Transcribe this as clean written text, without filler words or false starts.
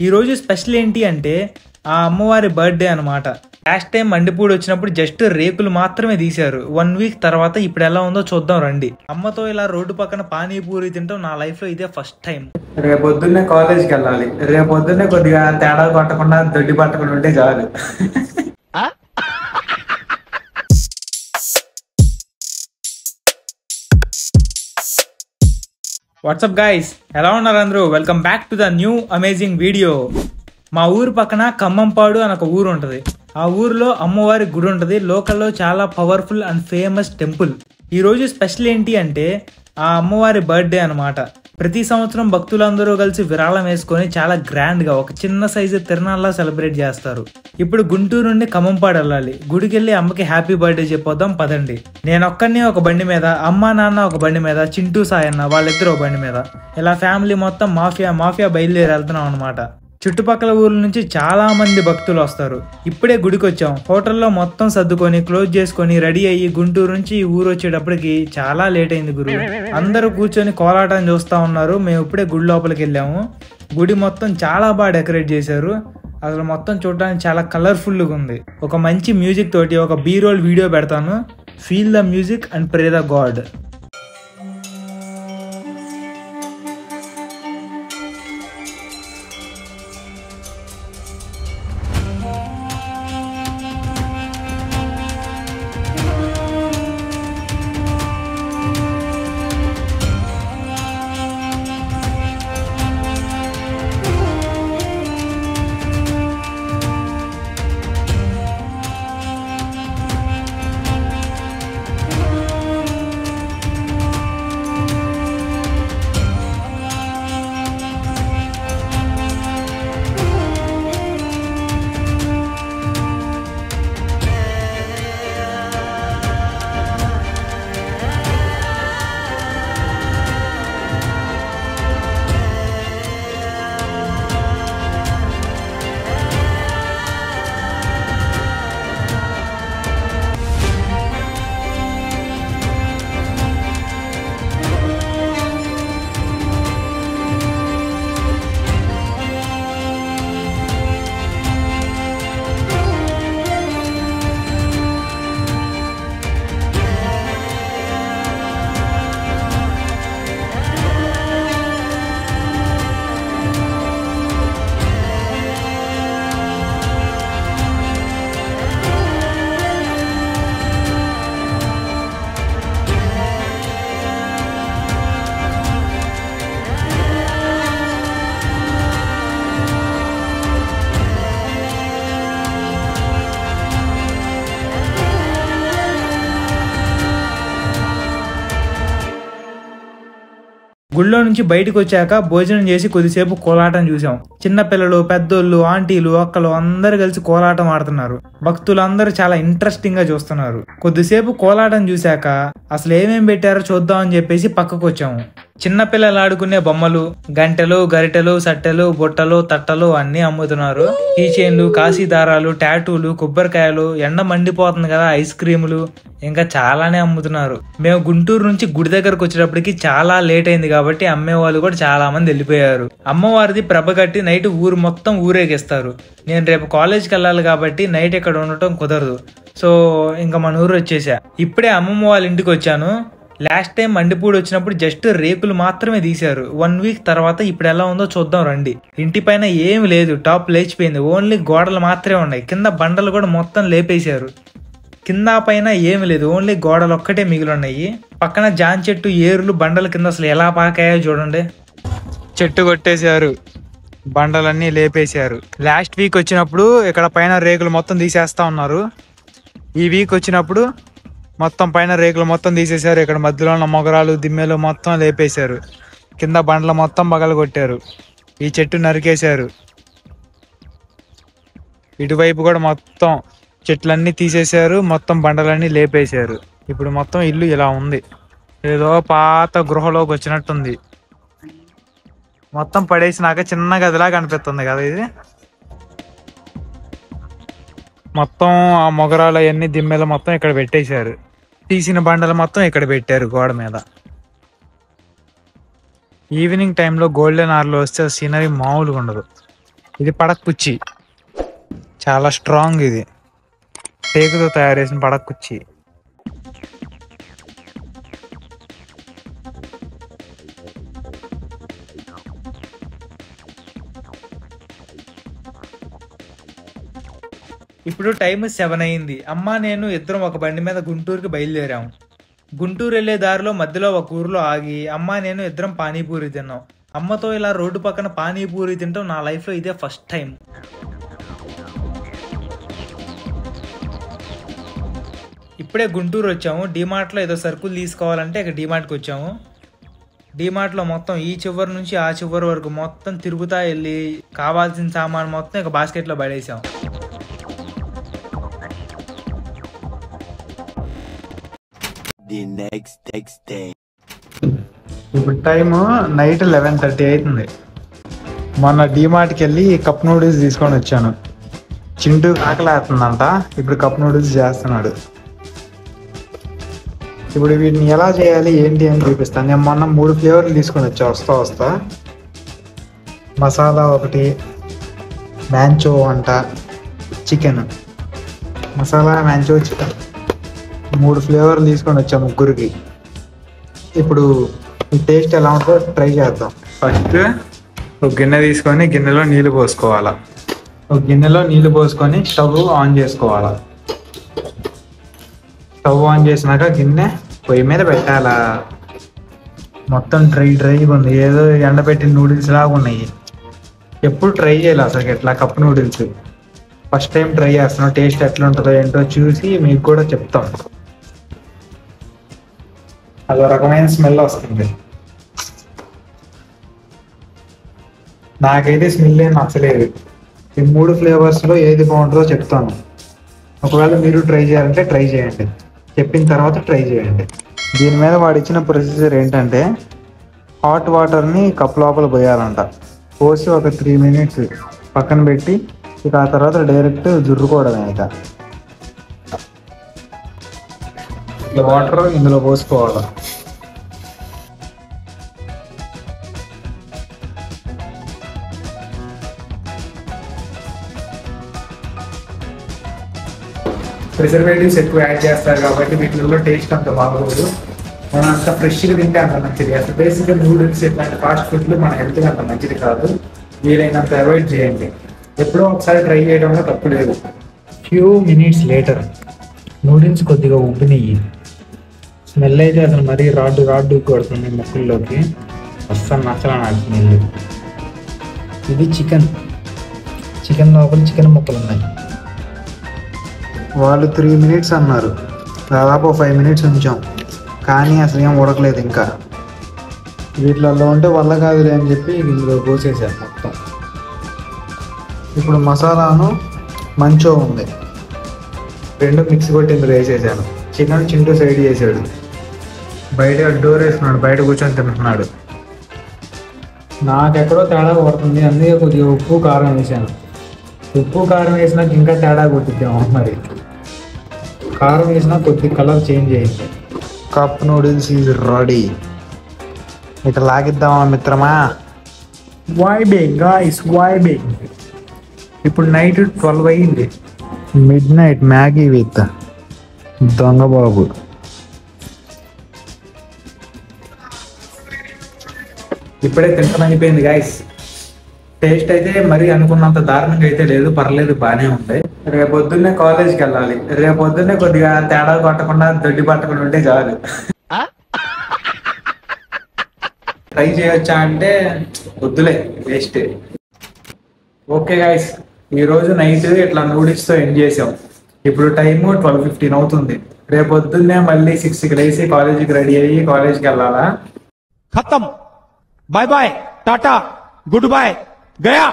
ఈ రోజు స్పెషల్ ఏంటి అంటే ఆ అమ్మవారి బర్త్డే అన్నమాట. లాస్ట్ టైం మండిపూడి వచ్చినప్పుడు జస్ట్ రేకులు మాత్రమే తీశారు. 1 వీక్ తర్వాత ఇప్పుడు ఎలా ఉందో చూద్దాం రండి. అమ్మతో ఇలా రోడ్డు పక్కన పానీపూరి తింటాం నా లైఫ్ లో ఇదే ఫస్ట్ టైం. రేపొద్దున్నే కాలేజ్కి వెళ్ళాలి. రేపొద్దున్నే కొద్దిగా తేడా కొట్టకుండా దొడ్డి పట్టకుండా ఉంటే చాలు. వాట్సాప్ గైస్, ఎలా ఉన్నారు అందరూ? Welcome back to the new amazing video. మా ఊరు పక్కన ఖమ్మంపాడు అని ఒక ఊరు ఉంటుంది. ఆ ఊరిలో అమ్మవారి గుడి ఉంటుంది. లోకల్లో చాలా పవర్ఫుల్ అండ్ ఫేమస్ టెంపుల్. ఈరోజు స్పెషల్ ఏంటి అంటే ఆ అమ్మవారి బర్త్డే అనమాట. ప్రతి సంవత్సరం భక్తులందరూ కలిసి విరాళం వేసుకొని చాలా గ్రాండ్గా ఒక చిన్న సైజు తిరణాల్లా సెలబ్రేట్ చేస్తారు. ఇప్పుడు గుంటూరు నుండి ఖమ్మంపాడు వెళ్ళాలి. గుడికి వెళ్ళి అమ్మకి హ్యాపీ బర్త్డే చెప్పొద్దాం పదండి. నేను ఒక్కడిని ఒక బండి మీద, అమ్మ నాన్న ఒక బండి మీద, చింటూ సాయన్న వాళ్ళిద్దరు ఒక బండి మీద, ఇలా ఫ్యామిలీ మొత్తం మాఫియా బయలుదేరి వెళ్తున్నాం అనమాట. చుట్టుపక్కల ఊర్ల నుంచి చాలా మంది భక్తులు వస్తారు. ఇప్పుడే గుడికి వచ్చాం. హోటల్లో మొత్తం సర్దుకొని క్లోజ్ చేసుకొని రెడీ అయ్యి గుంటూరు నుంచి ఈ ఊరు వచ్చేటప్పటికి చాలా లేట్ అయింది గురు. అందరూ కూర్చొని కోలాటం చూస్తూ ఉన్నారు. మేము ఇప్పుడే గుడి లోపలికి వెళ్ళాము. గుడి మొత్తం చాలా బాగా డెకరేట్ చేశారు. అసలు మొత్తం చూడడానికి చాలా కలర్ఫుల్గా ఉంది. ఒక మంచి మ్యూజిక్ తోటి ఒక బీ-రోల్ వీడియో పెడతాను. Feel the music and pray the God. గుళ్ళో నుంచి బయటకు వచ్చాక భోజనం చేసి కొద్దిసేపు కోలాటం చూసాం. చిన్నపిల్లలు, పెద్దోళ్ళు, ఆంటీలు, అక్కలు అందరు కలిసి కోలాటం ఆడుతున్నారు. భక్తులందరూ చాలా ఇంట్రెస్టింగ్ గా చూస్తున్నారు. కొద్దిసేపు కోలాటం చూశాక అసలు ఏమేం పెట్టారో చూద్దాం అని చెప్పేసి పక్కకు వచ్చాము. చిన్నపిల్లలు ఆడుకునే బొమ్మలు, గంటెలు, గరిటెలు, సట్టెలు, బుట్టలు, తట్టలు అన్ని అమ్ముతున్నారు. కీ చైన్లు, కాశీ దారాలు, టాటూలు, కొబ్బరికాయలు, ఎండ మండిపోతుంది కదా, ఐస్ క్రీములు, ఇంకా చాలానే అమ్ముతున్నారు. మేము గుంటూరు నుంచి గుడి దగ్గరకు వచ్చేటప్పటికి చాలా లేట్ అయింది కాబట్టి అమ్మే వాళ్ళు కూడా చాలా మంది వెళ్ళిపోయారు. అమ్మవారిది ప్రభ కట్టి నైట్ ఊరు మొత్తం ఊరేగిస్తారు. నేను రేపు కాలేజ్కి వెళ్ళాలి కాబట్టి నైట్ ఇక్కడ ఉండటం కుదరదు. సో ఇంకా మన ఊరు వచ్చేసా. ఇప్పుడే అమ్మమ్మ వాళ్ళ ఇంటికి వచ్చాను. లాస్ట్ టైం మండిపూడి వచ్చినప్పుడు జస్ట్ రేకులు మాత్రమే తీశారు. 1 వీక్ తర్వాత ఇప్పుడు ఎలా ఉందో చూద్దాం రండి. ఇంటి పైన ఏమి లేదు, టాప్ లేచిపోయింది. ఓన్లీ గోడలు మాత్రమే ఉన్నాయి. కింద బండలు కూడా మొత్తం లేపేశారు. కింద పైన ఏమి లేదు, ఓన్లీ గోడలు ఒక్కటే మిగిలి ఉన్నాయి. పక్కన జాన్ చెట్టు, ఏరులు, బండల కింద అసలు ఎలా పాకాయో చూడండి. చెట్టు కొట్టేశారు, బండలన్నీ లేపేశారు. లాస్ట్ వీక్ వచ్చినప్పుడు ఇక్కడ పైన రేకులు మొత్తం తీసేస్తా ఉన్నారు. ఈ వీక్ వచ్చినప్పుడు మొత్తం పైన రేకులు మొత్తం తీసేశారు. ఇక్కడ మధ్యలో ఉన్న మొగరాలు, దిమ్మెలు మొత్తం లేపేశారు. కింద బండలు మొత్తం పగల కొట్టారు. ఈ చెట్టు నరికేశారు. ఇటువైపు కూడా మొత్తం చెట్లన్నీ తీసేశారు. మొత్తం బండలన్నీ లేపేశారు. ఇప్పుడు మొత్తం ఇల్లు ఇలా ఉంది. ఏదో పాత గృహలోకి వచ్చినట్టుంది. మొత్తం పడేసినాక చిన్న గదిలా కనిపిస్తుంది కదా ఇది. మొత్తం ఆ మొగరాలు అవన్నీ దిమ్మెలు మొత్తం ఇక్కడ పెట్టేశారు. తీసిన బండలు మొత్తం ఇక్కడ పెట్టారు గోడ మీద. ఈవినింగ్ టైంలో గోల్డెన్ అవర్లో వస్తే సీనరీ మామూలుగా ఉండదు. ఇది పడక్ కుర్చీ, చాలా స్ట్రాంగ్. ఇది టేకుతో తయారు చేసిన పడక్ కుర్చీ. ఇప్పుడు టైం 7 అయింది. అమ్మ నేను ఇద్దరం ఒక బండి మీద గుంటూరుకి బయలుదేరాము. గుంటూరు వెళ్లే దారిలో మధ్యలో ఒక ఊర్లో ఆగి అమ్మ నేను ఇద్దరం పానీపూరి తిన్నాం. అమ్మతో ఇలా రోడ్డు పక్కన పానీపూరి తింటాం నా లైఫ్లో ఇదే ఫస్ట్ టైం. ఇప్పుడే గుంటూరు వచ్చాము. డీమార్ట్లో ఏదో సరుకులు తీసుకోవాలంటే ఇక డీమార్ట్కి వచ్చాము. డీమార్ట్లో మొత్తం ఈ చివరి నుంచి ఆ చివరి వరకు మొత్తం తిరుగుతా వెళ్ళి కావాల్సిన సామాన్ మొత్తం ఇక బాస్కెట్లో పడేసాం. ఇప్పుడు టైము నైట్ 11:30 అవుతుంది. మొన్న డీమార్ట్కి వెళ్ళి కప్ నూడిల్స్ తీసుకొని వచ్చాను. చింటూ ఆకలేస్తుందంట, ఇప్పుడు కప్ నూడిల్స్ చేస్తున్నాడు. ఇప్పుడు వీటిని ఎలా చేయాలి ఏంటి అని చూపిస్తాను. నేను మొన్న 3 ఫ్లేవర్లు తీసుకొని వస్తా మసాలా ఒకటి, మ్యాంచో అంట, చికెన్ మసాలా, మ్యాంచో, చికెన్ 3 ఫ్లేవర్లు తీసుకొని వచ్చా ముగ్గురికి. ఇప్పుడు ఈ టేస్ట్ ఎలా ఉంటుందో ట్రై చేద్దాం. ఫస్ట్ ఒక గిన్నె తీసుకొని గిన్నెలో నీళ్ళు పోసుకోవాలా. ఒక గిన్నెలో నీళ్ళు పోసుకొని స్టవ్ ఆన్ చేసుకోవాలా. స్టవ్ ఆన్ చేసినాక గిన్నె పొయ్యి మీద పెట్టాలా. మొత్తం డ్రైగా ఉంది, ఏదో ఎండబెట్టిన నూడిల్స్ లాగా ఉన్నాయి. ఎప్పుడు ట్రై చేయాలి అసలు ఎట్లా cup noodles. First time try చేస్తున్నాం. టేస్ట్ ఎట్లా ఉంటుందో ఏంటో చూసి మీకు కూడా చెప్తాం. అదో రకమైన స్మెల్ వస్తుంది. నాకైతే స్మెల్ ఏం నచ్చలేదు. ఈ 3 ఫ్లేవర్స్లో ఏది బాగుంటుందో చెప్తాను. ఒకవేళ మీరు ట్రై చేయాలంటే ట్రై చేయండి, చెప్పిన తర్వాత ట్రై చేయండి. దీని మీద వాడు ఇచ్చిన ప్రొసీజర్ ఏంటంటే హాట్ వాటర్ని కప్ లోపల పోయాలంట. పోసి ఒక 3 మినిట్స్ పక్కన పెట్టి ఇక ఆ తర్వాత డైరెక్ట్ జుర్రుకోవడమే. ఇక వాటర్ ఇందులో పోసుకోవాలి. ప్రిజర్వేటివ్స్ ఎక్కువ యాడ్ చేస్తారు కాబట్టి వీటిలో టేస్ట్ అంత బాగోదు. మనం అంత ఫ్రెష్గా తింటే అంత మంచిది. అసలు బేసిక్గా నూడిల్స్ ఇట్లాంటి ఫాస్ట్ ఫుడ్లు మన హెల్త్కి అంత మంచిది కాదు. వీలైనంత అవాయిడ్ చేయండి. ఎప్పుడో ఒకసారి ట్రై చేయడంలో తప్పు లేదు. ఫ్యూ మినిట్స్ లేటర్ నూడిల్స్ కొద్దిగా ఉబ్బినయ్యి. స్మెల్ అయితే అసలు మరీ రాడ్డు కొడుతుంది ముక్కుల్లోకి. అస్సలు నచ్చలా నాకు స్మెల్. ఇది చికెన్ లోపల చికెన్ ముక్కలు ఉన్నాయి. వాళ్ళు 3 మినిట్స్ అన్నారు, దాదాపు 5 మినిట్స్ ఉంచాం, కానీ అసలు ఏం ఉడకలేదు. ఇంకా వీటిలలో ఉంటే వల్ల కాదులే అని చెప్పి ఇందులో పోసేసాను మొత్తం. ఇప్పుడు మసాలాను మంచో ఉంది, 2 మిక్స్ కొట్టి ఇందులో వేసేసాను. చికెన్ చింటూ సైడ్ చేసాడు, బయట డోర్ వేసుకున్నాడు, బయట కూర్చొని తింటున్నాడు. నాకెక్కడో తేడా కొడుతుంది, అందుకే కొద్దిగా ఉప్పు కారం వేసాను. ఉప్పు కారం వేసినాక ఇంకా తేడా కొట్టిద్దాము. మరి కారం వేసినా కొద్ది కలర్ చేంజ్ అయింది. Cup noodles is ready. ఇక లాగిద్దామా మిత్రమా. వైబింగ్. ఇప్పుడు నైట్ 12 అయ్యింది. Mid night Maggi with Dongababu. ఇప్పుడే తింటాం అయిపోయింది గాయస్. టేస్ట్ అయితే మరి అనుకున్నంత దారుణంగా అయితే లేదు, పర్లేదు, బాగానే ఉంటాయి. రేపొద్దున్నే కాలేజ్కి వెళ్ళాలి. రేపొద్దున్నే కొద్దిగా తేడా పట్టకుండా దొడ్డి పట్టకుండా ఉంటే చాలు. ట్రై చేయొచ్చా అంటే వద్దులే, వేస్ట్. ఓకే గాయస్, ఈరోజు నైట్ ఇట్లా నూడిల్స్తో ఎండ్ చేసాం. ఇప్పుడు టైము 12:15 అవుతుంది. రేపొద్దున్నే మళ్ళీ 6కి లేసి కాలేజీకి రెడీ అయ్యి కాలేజ్కి వెళ్ళాలా. ఖతం. Bye bye, tata, goodbye, Gaya.